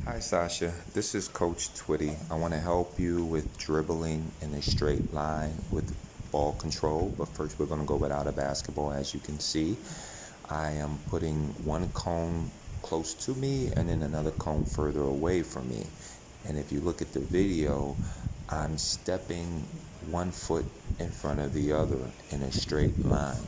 Hi Sasha, this is Coach Twitty. I want to help you with dribbling in a straight line with ball control, but first we're going to go without a basketball. As you can see, I am putting one cone close to me and then another cone further away from me. And if you look at the video, I'm stepping one foot in front of the other in a straight line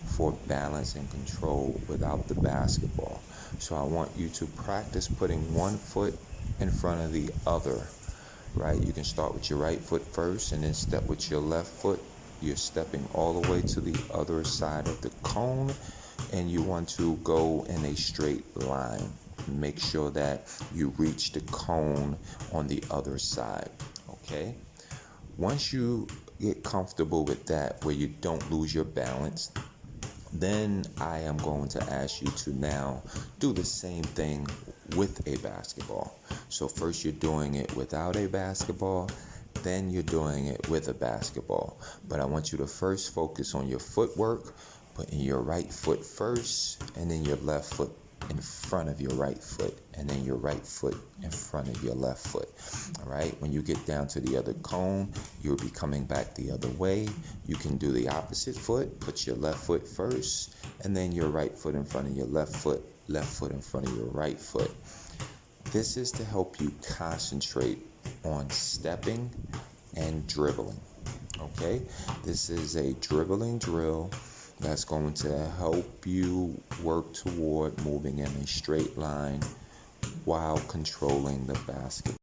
for balance and control without the basketball. So I want you to practice putting one foot in front of the other, right? You can start with your right foot first and then step with your left foot. You're stepping all the way to the other side of the cone, and you want to go in a straight line. Make sure that you reach the cone on the other side, okay? Once you get comfortable with that, where you don't lose your balance, then I am going to ask you to now do the same thing with a basketball. So first you're doing it without a basketball, then you're doing it with a basketball. But I want you to first focus on your footwork, putting your right foot first, and then your left foot in front of your right foot, and then your right foot in front of your left foot. All right, when you get down to the other cone, you'll be coming back the other way. You can do the opposite foot, put your left foot first, and then your right foot in front of your left foot in front of your right foot. This is to help you concentrate on stepping and dribbling. Okay, this is a dribbling drill that's going to help you work toward moving in a straight line while controlling the basket.